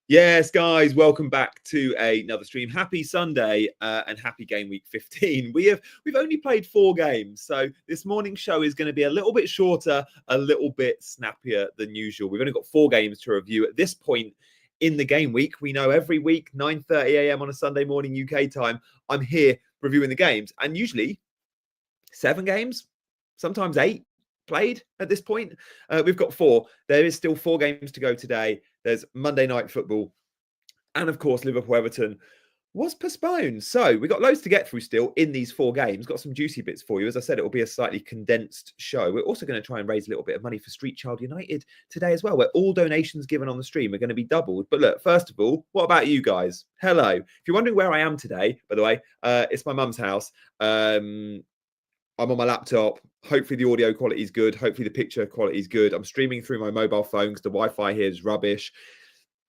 Yes, guys, welcome back to another stream. Happy Sunday and happy game week 15. We've only played 4 games, so this morning's show is going to be a little bit shorter, a little bit snappier than usual. We've only got 4 games to review at this point in the game week. We know every week, 9:30 a.m. on a Sunday morning UK time, I'm here reviewing the games, and usually 7 games, sometimes 8 played at this point. We've got 4. There is still 4 games to go today. There's Monday Night Football. And of course, Liverpool-Everton was postponed. So we've got loads to get through still in these 4 games. Got some juicy bits for you. As I said, it will be a slightly condensed show. We're also going to try and raise a little bit of money for Street Child United today as well, where all donations given on the stream are going to be doubled. But look, first of all, what about you guys? Hello. If you're wondering where I am today, by the way, it's my mum's house. I'm on my laptop. Hopefully the audio quality is good. Hopefully the picture quality is good. I'm streaming through my mobile phone because the Wi-Fi here is rubbish.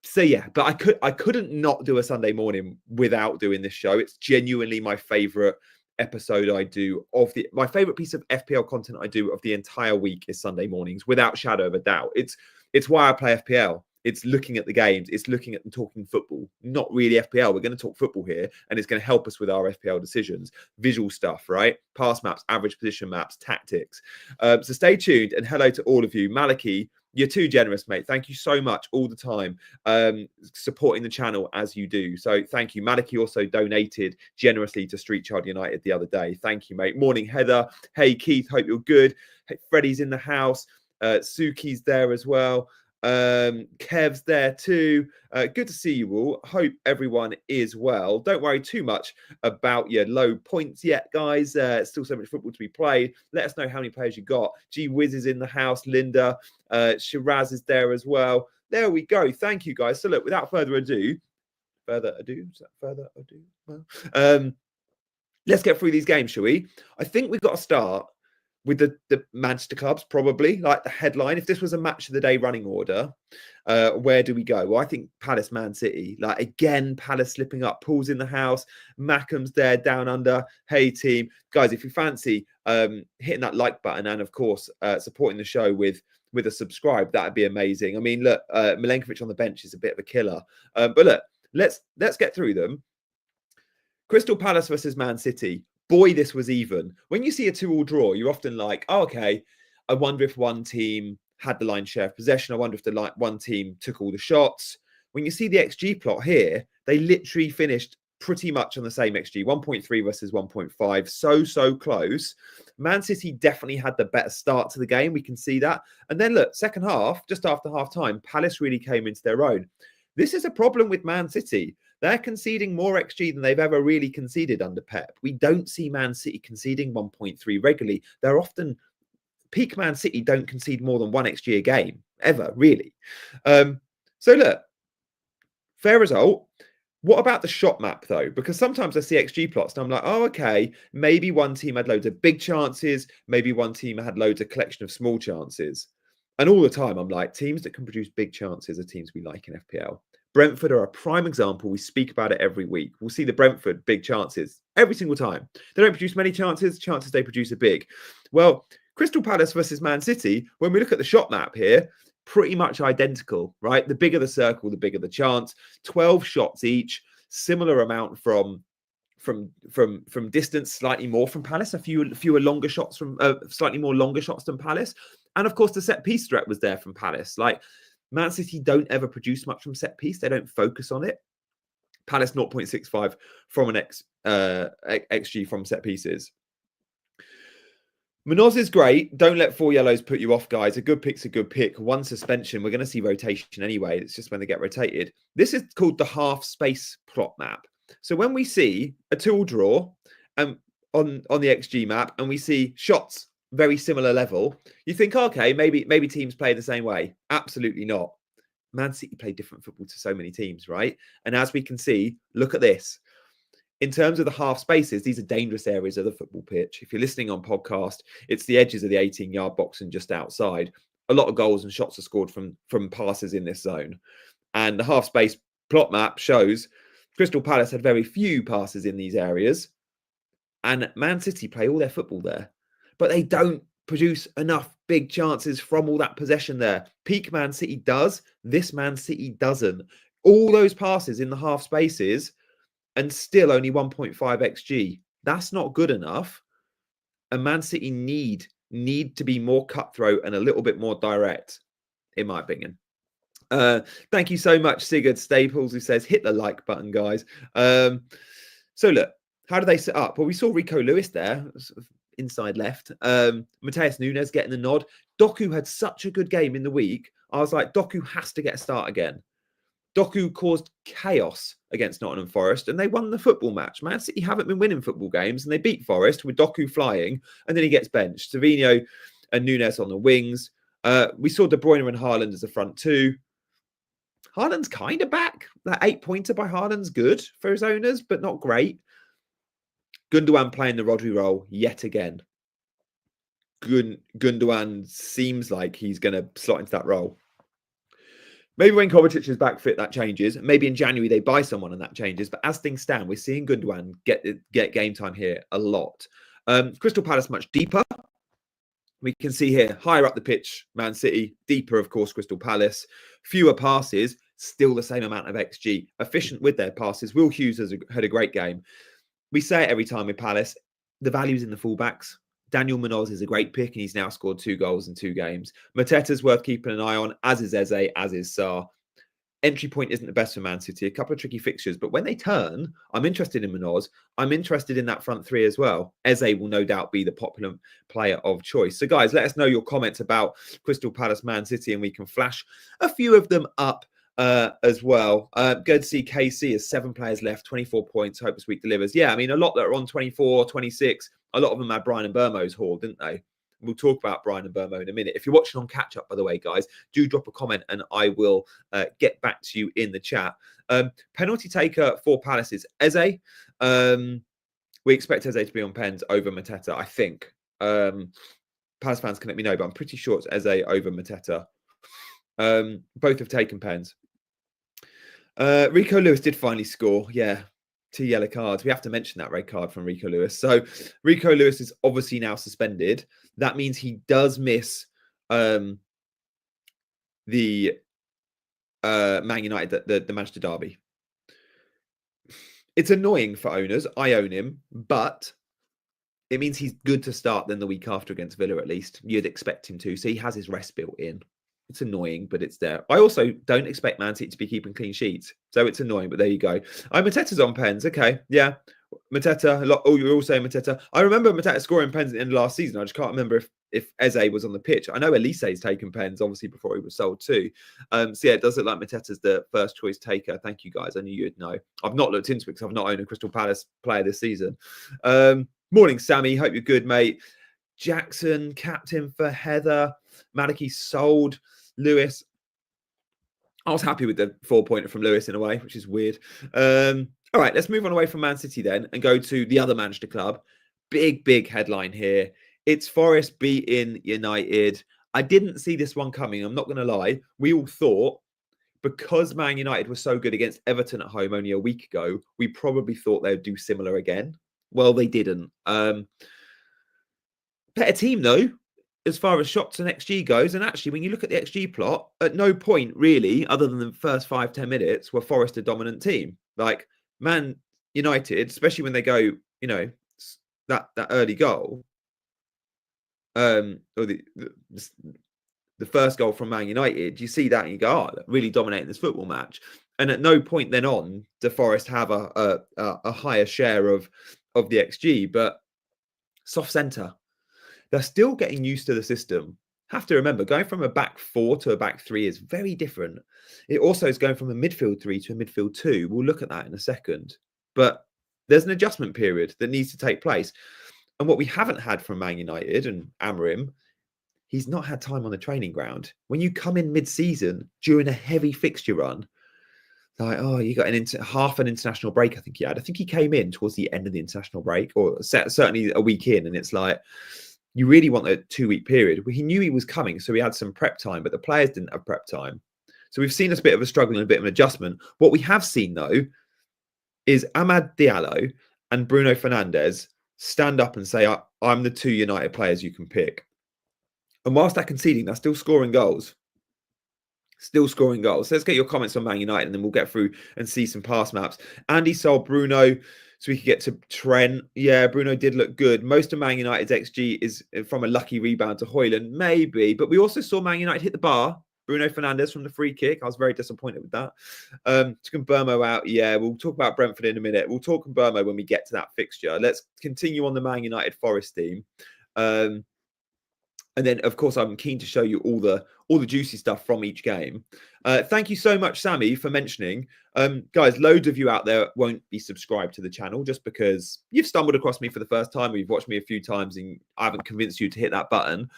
So yeah, but I couldn't not do a Sunday morning without doing this show. It's genuinely my favorite episode I do my favorite piece of FPL content I do of the entire week is Sunday mornings, without shadow of a doubt. It's why I play FPL. It's looking at the games. It's looking at and talking football, not really FPL. We're going to talk football here, and it's going to help us with our FPL decisions, visual stuff, right? Pass maps, average position maps, tactics. So stay tuned, and hello to all of you. Maliki, you're too generous, mate. Thank you so much all the time, supporting the channel as you do. So thank you. Maliki also donated generously to Street Child United the other day. Thank you, mate. Morning, Heather. Hey, Keith. Hope you're good. Hey, Freddie's in the house. Suki's there as well. Kev's there too. Good to see you all. Hope everyone is well. Don't worry too much about your low points yet, guys. Still so much football to be played. Let us know how many players you got. G Wiz is in the house. Linda, Shiraz is there as well. There we go. Thank you, guys. So look, without further ado, let's get through these games, shall we? I think we've got to start with the Manchester clubs, probably, like the headline. If this was a match of the day running order, where do we go? Well, I think Palace, Man City. Like, again, Palace slipping up. Paul's in the house. Mackham's there, down under. Hey, team. Guys, if you fancy hitting that like button and, of course, supporting the show with a subscribe, that'd be amazing. I mean, look, Milenkovic on the bench is a bit of a killer. But look, let's get through them. Crystal Palace versus Man City. Boy, this was even. When you see a 2-2 draw, you're often like, oh, okay, I wonder if one team had the lion's share of possession. I wonder if one team took all the shots. When you see the XG plot here, they literally finished pretty much on the same XG, 1.3 versus 1.5. So close. Man City definitely had the better start to the game. We can see that. And then look, second half, just after half time, Palace really came into their own. This is a problem with Man City. They're conceding more XG than they've ever really conceded under Pep. We don't see Man City conceding 1.3 regularly. They're often, peak Man City don't concede more than 1 XG a game, ever, really. So look, fair result. What about the shot map, though? Because sometimes I see XG plots and I'm like, oh, okay, maybe one team had loads of big chances. Maybe one team had loads of collection of small chances. And all the time, I'm like, teams that can produce big chances are teams we like in FPL. Brentford are a prime example. We speak about it every week. We'll see the Brentford big chances every single time. They don't produce many chances they produce are big. Well, Crystal Palace versus Man City, when we look at the shot map here, pretty much identical, right? The bigger the circle, the bigger the chance. 12 shots each, similar amount from distance, slightly more from Palace, fewer longer shots from slightly more longer shots than Palace. And of course, the set piece threat was there from Palace. Like, Man City don't ever produce much from set piece. They don't focus on it. Palace 0.65 from an XG from set pieces. Munoz is great. Don't let 4 yellows put you off, guys. A good pick's a good pick. 1 suspension. We're going to see rotation anyway. It's just when they get rotated. This is called the half space plot map. So when we see a 2-2 draw on the XG map and we see shots very similar level, you think, okay, maybe teams play the same way. Absolutely not. Man City play different football to so many teams, right? And as we can see, look at this. In terms of the half spaces, these are dangerous areas of the football pitch. If you're listening on podcast, it's the edges of the 18-yard box and just outside. A lot of goals and shots are scored from passes in this zone. And the half space plot map shows Crystal Palace had very few passes in these areas. And Man City play all their football there. But they don't produce enough big chances from all that possession there. Peak Man City does. This Man City doesn't. All those passes in the half spaces and still only 1.5 XG. That's not good enough. And Man City need to be more cutthroat and a little bit more direct, in my opinion. Thank you so much, Sigurd Staples, who says, hit the like button, guys. So look, how do they set up? Well, we saw Rico Lewis there, sort of inside left. Mateus Nunes getting the nod. Doku had such a good game in the week. I was like, Doku has to get a start again. Doku caused chaos against Nottingham Forest and they won the football match. Man City haven't been winning football games and they beat Forest with Doku flying and then he gets benched. Savino and Nunes on the wings. We saw De Bruyne and Haaland as a front two. Haaland's kind of back. That 8-pointer by Haaland's good for his owners, but not great. Gundogan playing the Rodri role yet again. Gundogan seems like he's going to slot into that role. Maybe when Kovacic is back fit, that changes. Maybe in January they buy someone and that changes. But as things stand, we're seeing Gundogan get game time here a lot. Crystal Palace much deeper. We can see here, higher up the pitch, Man City. Deeper, of course, Crystal Palace. Fewer passes, still the same amount of XG. Efficient with their passes. Will Hughes had a great game. We say it every time with Palace. The value's in the fullbacks. Daniel Munoz is a great pick, and he's now scored 2 goals in 2 games. Mateta's worth keeping an eye on, as is Eze, as is Sarr. Entry point isn't the best for Man City. A couple of tricky fixtures, but when they turn, I'm interested in Munoz. I'm interested in that front three as well. Eze will no doubt be the popular player of choice. So, guys, let us know your comments about Crystal Palace, Man City, and we can flash a few of them up as well. Good to see KC has 7 players left, 24 points. Hope this week delivers. Yeah, I mean, a lot that are on 24, 26. A lot of them had Brian Mbomo's haul, didn't they? We'll talk about Brian Mbomo in a minute. If you're watching on catch up, by the way, guys, do drop a comment and I will get back to you in the chat. Penalty taker for Palace is Eze. We expect Eze to be on pens over Mateta, I think. Palace fans can let me know, but I'm pretty sure it's Eze over Mateta. Both have taken pens. Rico Lewis did finally score. Yeah, 2 yellow cards. We have to mention that red card from Rico Lewis. So Rico Lewis is obviously now suspended. That means he does miss the Man United, the Manchester derby. It's annoying for owners. I own him, but it means he's good to start then the week after against Villa at least. You'd expect him to. So he has his rest built in. It's annoying, but it's there. I also don't expect Man City to be keeping clean sheets. So it's annoying, but there you go. Mateta's on pens. Okay, yeah. Mateta, you're all saying Mateta. I remember Mateta scoring pens at the end of last season. I just can't remember if Eze was on the pitch. I know Elise's taken pens, obviously, before he was sold too. So yeah, it does look like Mateta's the first choice taker. Thank you, guys. I knew you'd know. I've not looked into it because I've not owned a Crystal Palace player this season. Morning, Sammy. Hope you're good, mate. Jackson, captain for Heather. Maliki sold. Lewis. I was happy with the 4-pointer from Lewis in a way, which is weird. All right, let's move on away from Man City then and go to the other Manchester club. Big headline here. It's Forest beating United. I didn't see this one coming. I'm not going to lie. We all thought because Man United was so good against Everton at home only a week ago, we probably thought they would do similar again. Well, they didn't. Better team, though, as far as shots and XG goes. And actually, when you look at the XG plot, at no point really, other than the first 5-10 minutes, were Forest a dominant team. Like Man United, especially when they go, that early goal, or the first goal from Man United, you see that and you go, really dominating this football match. And at no point then on do Forest have a higher share of the XG, but soft centre. They're still getting used to the system. Have to remember, going from a back 4 to a back 3 is very different. It also is going from a midfield 3 to a midfield 2. We'll look at that in a second. But there's an adjustment period that needs to take place. And what we haven't had from Man United and Amorim, he's not had time on the training ground. When you come in mid-season during a heavy fixture run, like, you got half an international break, I think he had. I think he came in towards the end of the international break, or certainly a week in, and it's like, you really want a 2-week period. Well, he knew he was coming, so he had some prep time, but the players didn't have prep time. So we've seen a bit of a struggle and a bit of an adjustment. What we have seen, though, is Amad Diallo and Bruno Fernandes stand up and say, I'm the 2 United players you can pick. And whilst they're conceding, they're still scoring goals. Still scoring goals. So let's get your comments on Man United and then we'll get through and see some pass maps. Andy sold Bruno so we could get to Trent. Yeah, Bruno did look good. Most of Man United's XG is from a lucky rebound to Højlund, maybe. But we also saw Man United hit the bar. Bruno Fernandes from the free kick. I was very disappointed with that. Took Burmo out. Yeah, we'll talk about Brentford in a minute. We'll talk Burmo when we get to that fixture. Let's continue on the Man United Forest team. And then, of course, I'm keen to show you all the juicy stuff from each game. Thank you so much, Sammy, for mentioning. Guys, loads of you out there won't be subscribed to the channel just because you've stumbled across me for the first time or you've watched me a few times and I haven't convinced you to hit that button.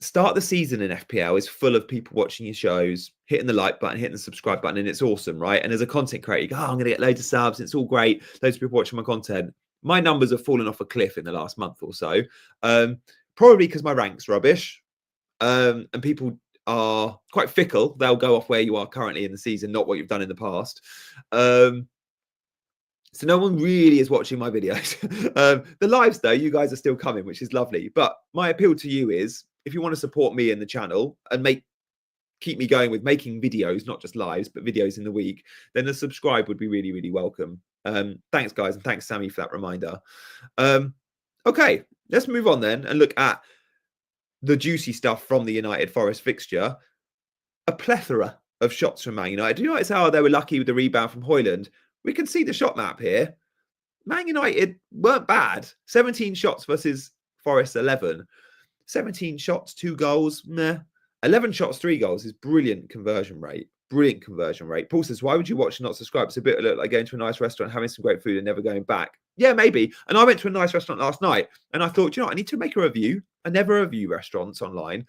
Start the season in FPL is full of people watching your shows, hitting the like button, hitting the subscribe button, and it's awesome, right? And as a content creator, you go, I'm going to get loads of subs. It's all great. Loads of people watching my content. My numbers have fallen off a cliff in the last month or so, probably because my rank's rubbish, and people are quite fickle. They'll go off where you are currently in the season, not what you've done in the past. So no one really is watching my videos. The lives, though, you guys are still coming, which is lovely. But my appeal to you is, if you want to support me in the channel and keep me going with making videos, not just lives, but videos in the week, then the subscribe would be really, really welcome. Thanks, guys, and thanks, Sammy, for that reminder. Okay, let's move on then and look at the juicy stuff from the United Forest fixture. A plethora of shots from Man United. Do you notice how they were lucky with the rebound from Højlund? We can see the shot map here. Man United weren't bad. 17 shots versus Forest 11. 17 shots, 2 goals, meh. 11 shots, 3 goals is brilliant conversion rate. Brilliant conversion rate. Paul says, why would you watch and not subscribe? It's a bit like going to a nice restaurant, having some great food and never going back. Yeah, maybe. And I went to a nice restaurant last night and I thought, you know, I need to make a review. I never review restaurants online.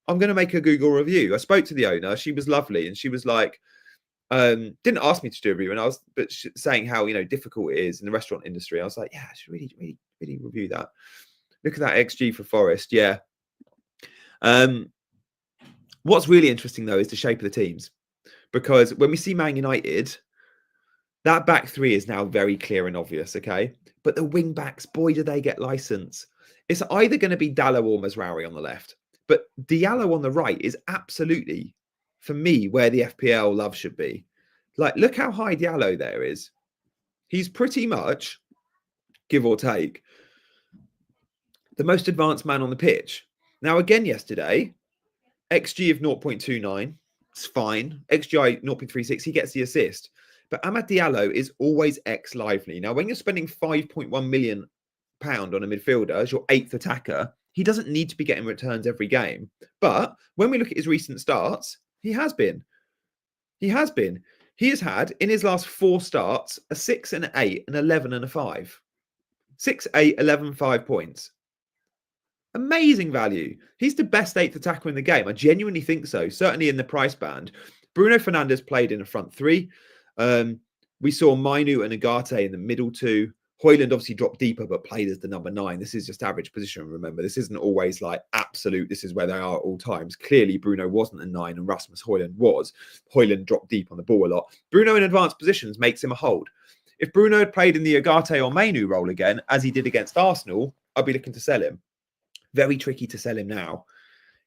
I'm going to make a Google review. I spoke to the owner. She was lovely. And she was like, didn't ask me to do a review. And I was saying how, you know, difficult it is in the restaurant industry. I was like, yeah, I should really review that. Look at that XG for Forest. Yeah. What's really interesting, though, is the shape of the teams. Because when we see Man United, that back three is now very clear and obvious, okay? But the wing backs, boy, do they get license. It's either going to be Dalot or Mazraoui on the left. But Diallo on the right is absolutely, for me, where the FPL love should be. Like, look how high Diallo there is. He's pretty much, give or take, the most advanced man on the pitch. Now, again, yesterday, XG of 0.29, it's fine. XGI 0.36, he gets the assist. But Amad Diallo is always X lively. Now, when you're spending £5.1 million on a midfielder as your 8th attacker, he doesn't need to be getting returns every game. But when we look at his recent starts, he has been. He has been. He has had, in his last 4 starts, a 6 and an 8, an 11 and a 5. 6, 8, 11, 5 points. Amazing value. He's the best 8th attacker in the game. I genuinely think so. Certainly in the price band. Bruno Fernandes played in a front 3. We saw Mainu and Agate in the middle 2. Højlund obviously dropped deeper, but played as the number 9. This is just average position, remember. This isn't always like absolute, this is where they are at all times. Clearly, Bruno wasn't a 9 and Rasmus Højlund was. Højlund dropped deep on the ball a lot. Bruno in advanced positions makes him a hold. If Bruno had played in the Agate or Mainu role again, as he did against Arsenal, I'd be looking to sell him. Very tricky to sell him now.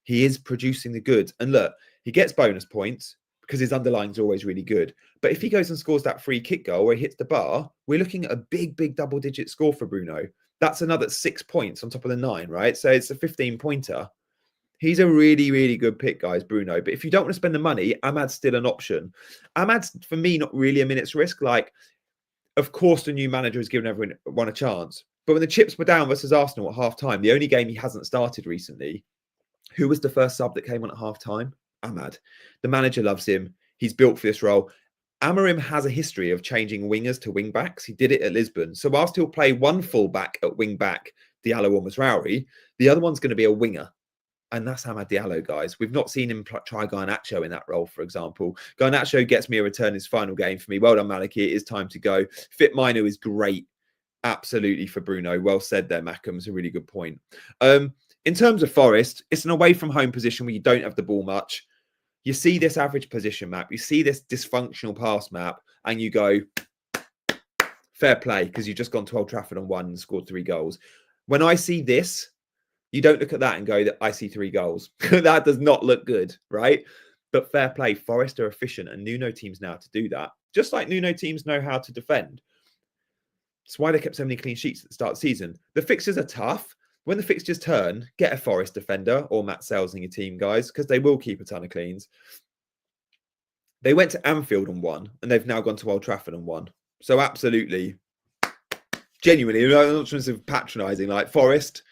He is producing the goods. And look, he gets bonus points because his underlying is always really good. But if he goes and scores that free kick goal where he hits the bar, we're looking at a big double-digit score for Bruno. That's another 6 points on top of the 9, right? So it's a 15-pointer. He's a really good pick, guys, Bruno. But if you don't want to spend the money, Amad's still an option. Amad's, for me, not really a minute's risk. Like, of course, the new manager has given everyone a chance. But when the chips were down versus Arsenal at half-time, the only game he hasn't started recently, who was the first sub that came on at half-time? Amad. The manager loves him. He's built for this role. Amorim has a history of changing wingers to wing-backs. He did it at Lisbon. So whilst he'll play one full-back at wing-back, Diallo or Mazraoui, the other one's going to be a winger. And that's Amad Diallo, guys. We've not seen him try Garnacho in that role, for example. Garnacho gets me a return in his final game for me. Well done, Maliki. It is time to go. Fit Mino is great. Absolutely for Bruno. Well said there, Mackham. It's a really good point. In terms of Forest, it's an away from home position where you don't have the ball much. You see this average position map. You see this dysfunctional pass map and you go, fair play, because you've just gone to Old Trafford and won and scored 3 goals. When I see this, You don't look at that and go, that I see 3 goals. That does not look good, right? But fair play, Forest are efficient, and Nuno teams know how to do that. Just like Nuno teams know how to defend. It's why they kept so many clean sheets at the start of the season. The fixtures are tough. When the fixtures turn, get a Forest defender or Matt Sales in your team, guys, because they will keep a ton of cleans. They went to Anfield and won, and they've now gone to Old Trafford and won. So absolutely, genuinely, not just patronising, like Forest,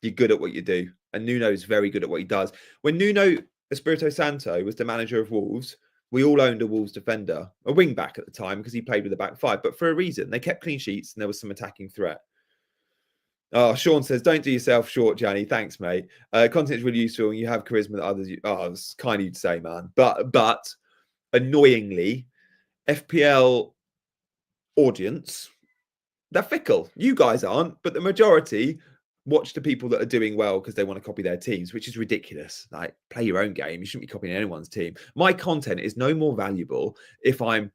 you're good at what you do. And Nuno's very good at what he does. When Nuno Espirito Santo was the manager of Wolves, we all owned a Wolves defender, a wing back at the time, because he played with the back five. But for a reason, they kept clean sheets and there was some attacking threat. Oh, Sean says, don't do yourself short, Gianni. Thanks, mate. Content's really useful and you have charisma that others... Oh, it's kind of you to say, man. But annoyingly, FPL audience, they're fickle. You guys aren't, but the majority watch the people that are doing well because they want to copy their teams, which is ridiculous. Like, play your own game. You shouldn't be copying anyone's team. My content is no more valuable if I'm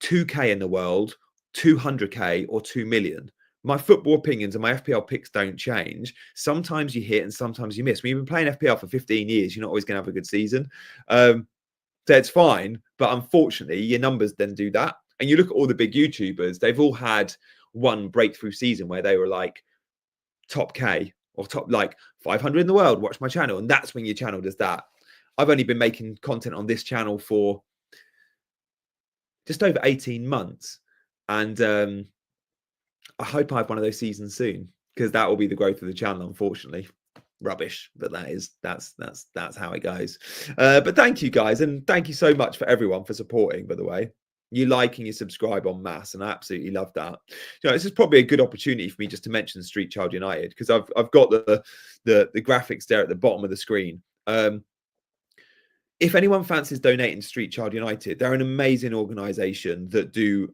2K in the world, 200K or 2 million. My football opinions and my FPL picks don't change. Sometimes you hit and sometimes you miss. When you've been playing FPL for 15 years, you're not always going to have a good season. So it's fine. But unfortunately, your numbers then do that. And you look at all the big YouTubers, they've all had one breakthrough season where they were like top K or top like 500 in the world, watch my channel. And that's when your channel does that. I've only been making content on this channel for just over 18 months. And I hope I have one of those seasons soon, because that will be the growth of the channel, unfortunately. Rubbish, but that's how it goes. But thank you guys, and thank you so much for everyone for supporting, by the way. You like and you subscribe en masse, and I absolutely love that. You know, this is probably a good opportunity for me just to mention Street Child United, because I've got the graphics there at the bottom of the screen. If anyone fancies donating to Street Child United, they're an amazing organisation that do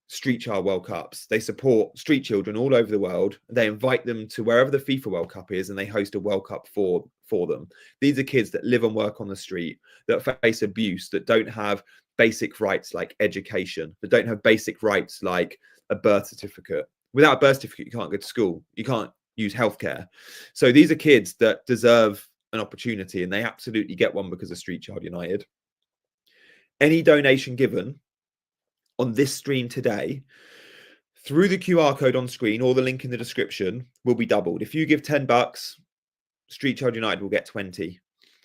Street Child World Cups. They support street children all over the world. They invite them to wherever the FIFA World Cup is, and they host a World Cup for them. These are kids that live and work on the street, that face abuse, that don't have basic rights like education, that don't have basic rights like a birth certificate. Without a birth certificate, you can't go to school. You can't use healthcare. So these are kids that deserve an opportunity, and they absolutely get one because of Street Child United. Any donation given on this stream today through the QR code on screen or the link in the description will be doubled. If you give $10, Street Child United will get 20.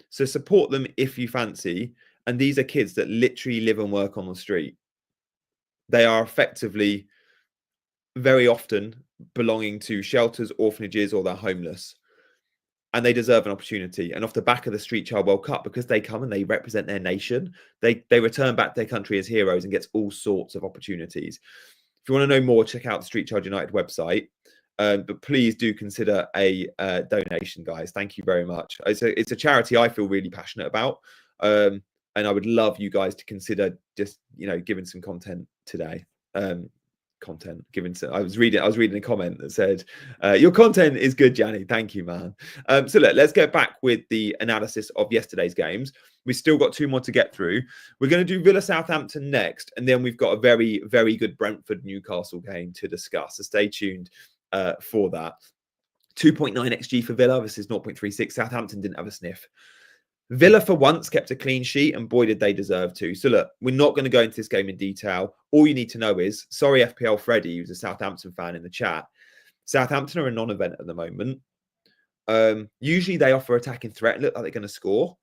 So support them if you fancy. And these are kids that literally live and work on the street. They are effectively very often belonging to shelters, orphanages, or they're homeless. And they deserve an opportunity. And off the back of the Street Child World Cup, because they come and they represent their nation, they return back to their country as heroes and gets all sorts of opportunities. If you want to know more, check out the Street Child United website. But please do consider a donation, guys. Thank you very much. It's a charity I feel really passionate about. And I would love you guys to consider just, giving some content today. I was reading a comment that said, your content is good, Gianni. Thank you, man. So let's get back with the analysis of yesterday's games. We've still got 2 more to get through. We're going to do Villa Southampton next, and then we've got a very, very good Brentford Newcastle game to discuss. So stay tuned for that. 2.9 XG for Villa. This is 0.36. Southampton didn't have a sniff. Villa, for once, kept a clean sheet, and boy, did they deserve to. So look, we're not going to go into this game in detail. All you need to know is, sorry, FPL Freddy, who's a Southampton fan in the chat, Southampton are a non-event at the moment. Usually they offer attacking threat. Look like they're going to score.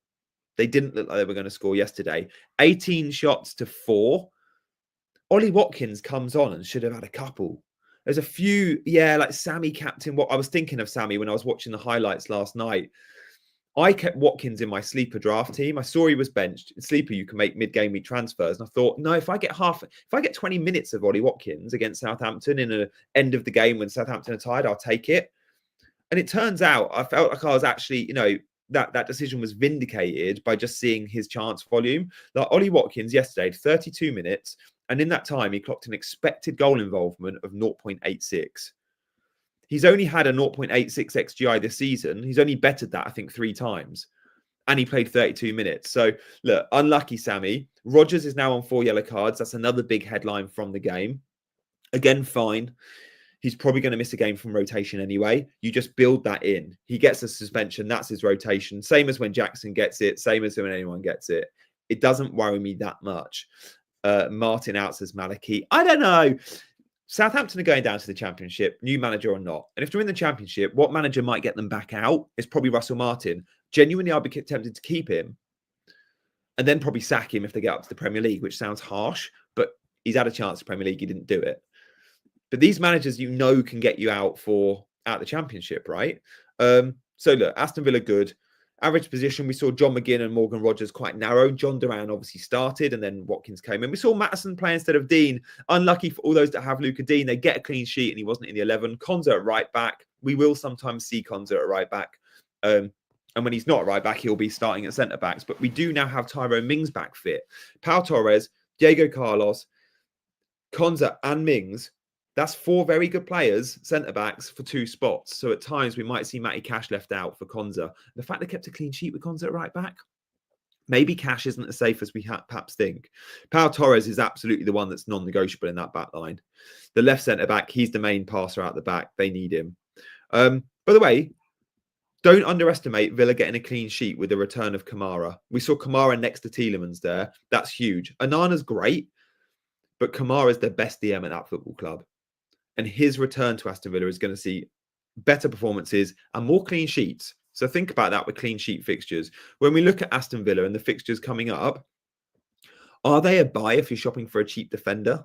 They didn't look like they were going to score yesterday. 18 shots to 4. Ollie Watkins comes on and should have had a couple. There's a few, like Sammy captain. What I was thinking of Sammy when I was watching the highlights last night. I kept Watkins in my sleeper draft team. I saw he was benched. In sleeper, you can make mid-game week transfers. And I thought, no, if I get 20 minutes of Ollie Watkins against Southampton in an end of the game when Southampton are tired, I'll take it. And it turns out I felt like I was actually, that decision was vindicated by just seeing his chance volume. Like Ollie Watkins yesterday, 32 minutes. And in that time, he clocked an expected goal involvement of 0.86. He's only had a 0.86 XGI this season. He's only bettered that, I think, 3 times. And he played 32 minutes. So, look, unlucky Sammy. Rodgers is now on 4 yellow cards. That's another big headline from the game. Again, fine. He's probably going to miss a game from rotation anyway. You just build that in. He gets a suspension. That's his rotation. Same as when Jackson gets it. Same as when anyone gets it. It doesn't worry me that much. Martin out says Maliki. I don't know. Southampton are going down to the Championship, new manager or not. And if they're in the Championship, what manager might get them back out is probably Russell Martin. Genuinely, I'd be tempted to keep him and then probably sack him if they get up to the Premier League, which sounds harsh, but he's had a chance to Premier League. He didn't do it. But these managers, can get you out the Championship, right? So look, Aston Villa good. Average position, we saw John McGinn and Morgan Rogers quite narrow. John Duran obviously started, and then Watkins came in. We saw Maddison play instead of Dean. Unlucky for all those that have Luca Dean. They get a clean sheet, and he wasn't in the 11. Konza at right back. We will sometimes see Konza at right back. And when he's not at right back, he'll be starting at centre backs. But we do now have Tyrone Mings back fit. Pau Torres, Diego Carlos, Konza, and Mings. That's 4 very good players, centre-backs, for 2 spots. So at times, we might see Matty Cash left out for Konza. The fact they kept a clean sheet with Konza at right back, maybe Cash isn't as safe as we perhaps think. Pau Torres is absolutely the one that's non-negotiable in that back line. The left centre-back, he's the main passer out the back. They need him. By the way, don't underestimate Villa getting a clean sheet with the return of Kamara. We saw Kamara next to Tielemans there. That's huge. Anana's great, but Kamara's the best DM at that football club. And his return to Aston Villa is going to see better performances and more clean sheets. So think about that with clean sheet fixtures. When we look at Aston Villa and the fixtures coming up, are they a buy if you're shopping for a cheap defender?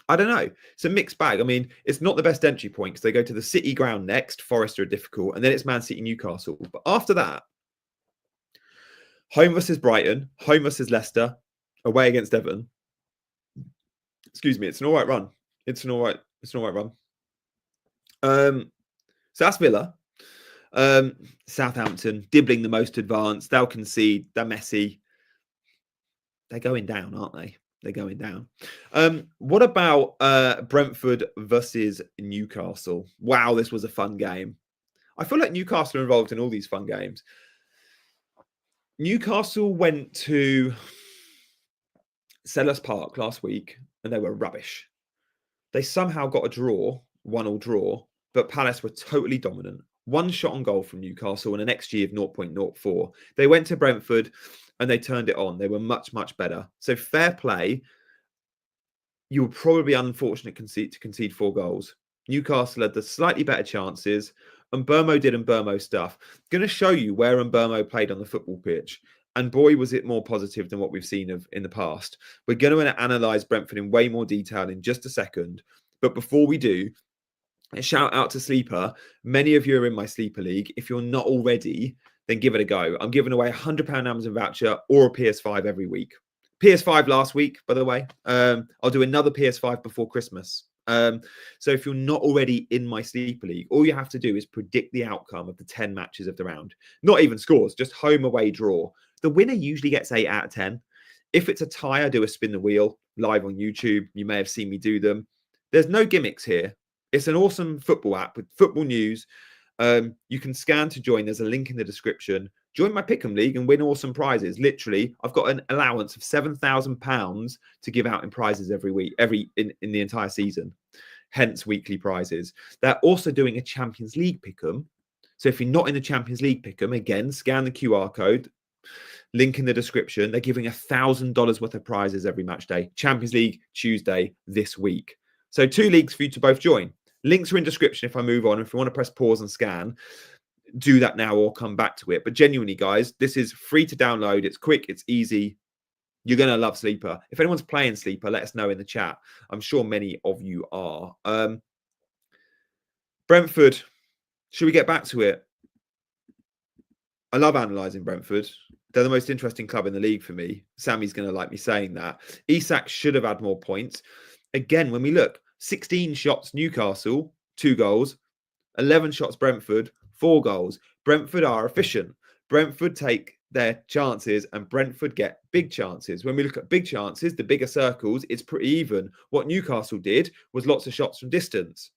I don't know. It's a mixed bag. I mean, it's not the best entry point because they go to the City ground next. Forest are difficult. And then it's Man City, Newcastle. But after that, home versus Brighton, home versus Leicester, away against Everton. Excuse me. It's an all right run. It's an all right run. So that's Villa. Southampton, dibbling the most advanced. They'll concede. They're messy. They're going down, aren't they? They're going down. What about Brentford versus Newcastle? Wow, this was a fun game. I feel like Newcastle are involved in all these fun games. Newcastle went to Selhurst Park last week and they were rubbish. They somehow got a draw, 1-1 draw, but Palace were totally dominant. 1 shot on goal from Newcastle and an XG of 0.04. They went to Brentford and they turned it on. They were much, much better. So fair play. You were probably unfortunate to concede 4 goals. Newcastle had the slightly better chances, and Mbeumo did Mbeumo stuff. Going to show you where Mbeumo played on the football pitch. And boy, was it more positive than what we've seen in the past. We're going to analyse Brentford in way more detail in just a second. But before we do, a shout out to Sleeper. Many of you are in my Sleeper League. If you're not already, then give it a go. I'm giving away a £100 Amazon voucher or a PS5 every week. PS5 last week, by the way. I'll do another PS5 before Christmas. So if you're not already in my Sleeper League, all you have to do is predict the outcome of the 10 matches of the round. Not even scores, just home, away, draw. The winner usually gets 8 out of 10. If it's a tie, I do a spin the wheel live on YouTube. You may have seen me do them. There's no gimmicks here. It's an awesome football app with football news. You can scan to join. There's a link in the description. Join my Pick'em League and win awesome prizes. Literally, I've got an allowance of £7,000 to give out in prizes every week, in the entire season. Hence weekly prizes. They're also doing a Champions League Pick'em. So if you're not in the Champions League Pick'em, again, scan the QR code. Link in the description. They're giving $1,000 worth of prizes every match day. Champions League Tuesday this week. So 2 leagues for you to both join. Links are in description if I move on. If you want to press pause and scan, do that now or come back to it. But genuinely, guys, this is free to download. It's quick. It's easy. You're going to love Sleeper. If anyone's playing Sleeper, let us know in the chat. I'm sure many of you are. Brentford, should we get back to it? I love analysing Brentford. They're the most interesting club in the league for me. Sammy's going to like me saying that. Isak should have had more points. Again, when we look, 16 shots Newcastle, 2 goals. 11 shots Brentford, 4 goals. Brentford are efficient. Brentford take their chances and Brentford get big chances. When we look at big chances, the bigger circles, it's pretty even. What Newcastle did was lots of shots from distance.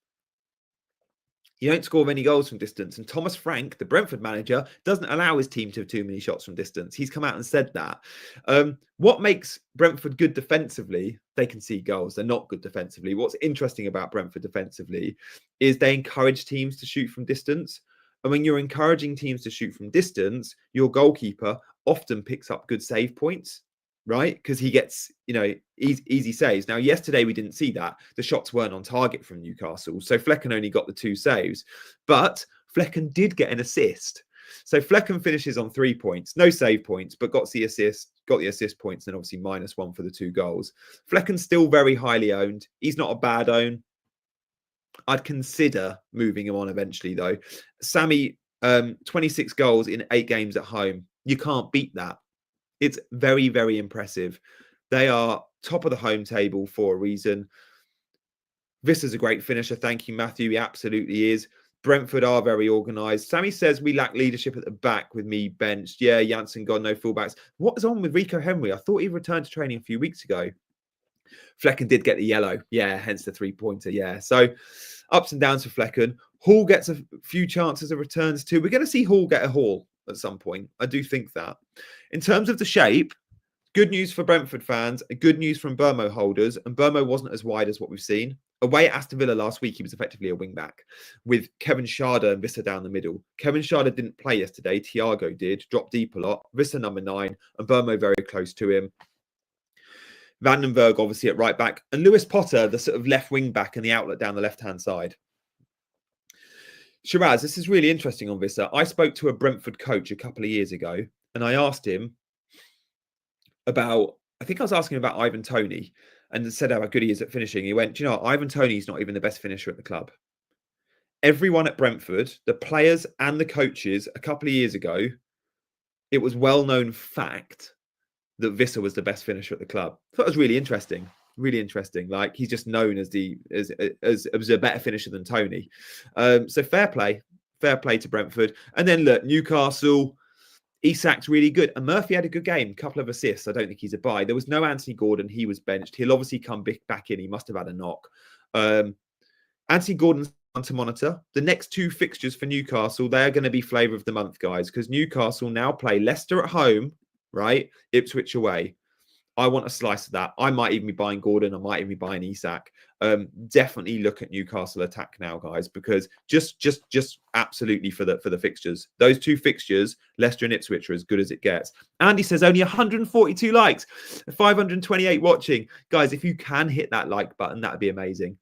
You don't score many goals from distance. And Thomas Frank, the Brentford manager, doesn't allow his team to have too many shots from distance. He's come out and said that. What makes Brentford good defensively? They concede goals. They're not good defensively. What's interesting about Brentford defensively is they encourage teams to shoot from distance. And when you're encouraging teams to shoot from distance, your goalkeeper often picks up good save points, right? Because he gets, easy saves. Now, yesterday we didn't see that. The shots weren't on target from Newcastle. So Flecken only got the 2 saves. But Flecken did get an assist. So Flecken finishes on 3 points. No save points, but got the assist points, and obviously -1 for the 2 goals. Flecken's still very highly owned. He's not a bad own. I'd consider moving him on eventually, though. Sammy, 26 goals in 8 games at home. You can't beat that. It's very, very impressive. They are top of the home table for a reason. Visser's a great finisher. Thank you, Matthew. He absolutely is. Brentford are very organised. Sammy says we lack leadership at the back with me benched. Yeah, Janssen got no fullbacks. What is on with Rico Henry? I thought he returned to training a few weeks ago. Flecken did get the yellow. Yeah, hence the 3-pointer. Yeah, so ups and downs for Flecken. Hall gets a few chances of returns too. We're going to see Hall get a haul at some point. I do think that. In terms of the shape, good news for Brentford fans, good news from Burmo holders, and Burmo wasn't as wide as what we've seen. Away at Aston Villa last week, he was effectively a wing-back with Kevin Schade and Visser down the middle. Kevin Schade didn't play yesterday. Thiago did, dropped deep a lot. Visser number 9, and Burmo very close to him. Vandenberg, obviously, at right back. And Lewis Potter, the sort of left wing back and the outlet down the left-hand side. Shiraz, this is really interesting on Visser. I spoke to a Brentford coach a couple of years ago, and I asked him about, I think I was asking about Ivan Toney, and said how good he is at finishing. He went, Ivan Toney's not even the best finisher at the club. Everyone at Brentford, the players and the coaches, a couple of years ago, it was well-known fact that Visser was the best finisher at the club. I thought it was really interesting. Really interesting. Like, he's just known as a better finisher than Toney. So fair play to Brentford. And then look, Newcastle, Isak's really good. And Murphy had a good game, couple of assists. I don't think he's a buy. There was no Anthony Gordon. He was benched. He'll obviously come back in. He must have had a knock. Anthony Gordon's on to monitor. The next 2 fixtures for Newcastle, they're going to be flavour of the month, guys, because Newcastle now play Leicester at home, right? Ipswich away. I want a slice of that. I might even be buying Gordon. I might even be buying Isak. Definitely look at Newcastle attack now, guys, because just absolutely for the fixtures. Those 2 fixtures, Leicester and Ipswich, are as good as it gets. Andy says only 142 likes, 528 watching. Guys, if you can hit that like button, that'd be amazing.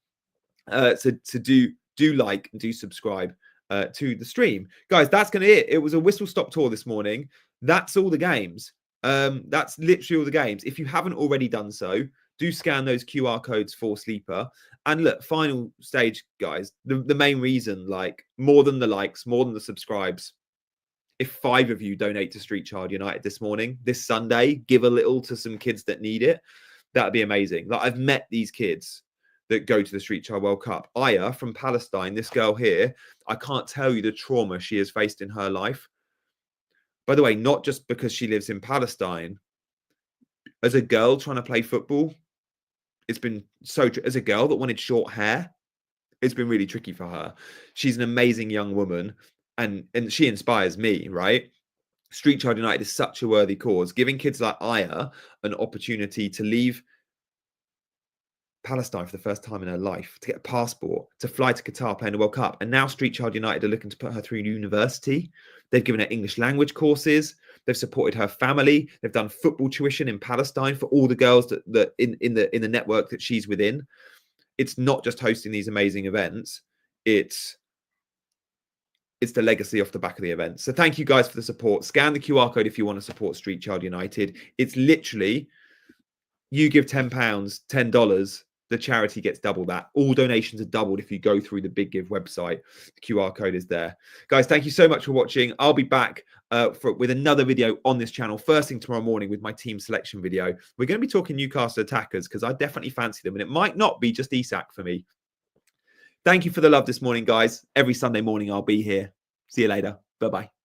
So do like and do subscribe to the stream. Guys, that's going to be it. It was a whistle-stop tour this morning. That's all the games. That's literally all the games. If you haven't already done so, do scan those QR codes for Sleeper. And look, final stage, guys, the main reason, like, more than the likes, more than the subscribes, if 5 of you donate to Street Child United this morning, this Sunday, give a little to some kids that need it, that'd be amazing. Like, I've met these kids that go to the Street Child World Cup. Aya from Palestine, this girl here, I can't tell you the trauma she has faced in her life. By the way, not just because she lives in Palestine. As a girl trying to play football, it's been so... As a girl that wanted short hair, it's been really tricky for her. She's an amazing young woman, and she inspires me, right? Street Child United is such a worthy cause. Giving kids like Aya an opportunity to leave Palestine for the first time in her life, to get a passport, to fly to Qatar playing the World Cup. And now Street Child United are looking to put her through university. They've given her English language courses. They've supported her family. They've done football tuition in Palestine for all the girls that in the network that she's within. It's not just hosting these amazing events. It's the legacy off the back of the event. So thank you guys for the support. Scan the QR code if you want to support Street Child United. It's literally, you give £10, $10, the charity gets double that. All donations are doubled if you go through the Big Give website. The QR code is there. Guys, thank you so much for watching. I'll be back with another video on this channel first thing tomorrow morning with my team selection video. We're going to be talking Newcastle attackers because I definitely fancy them, and it might not be just Isak for me. Thank you for the love this morning, guys. Every Sunday morning I'll be here. See you later. Bye-bye.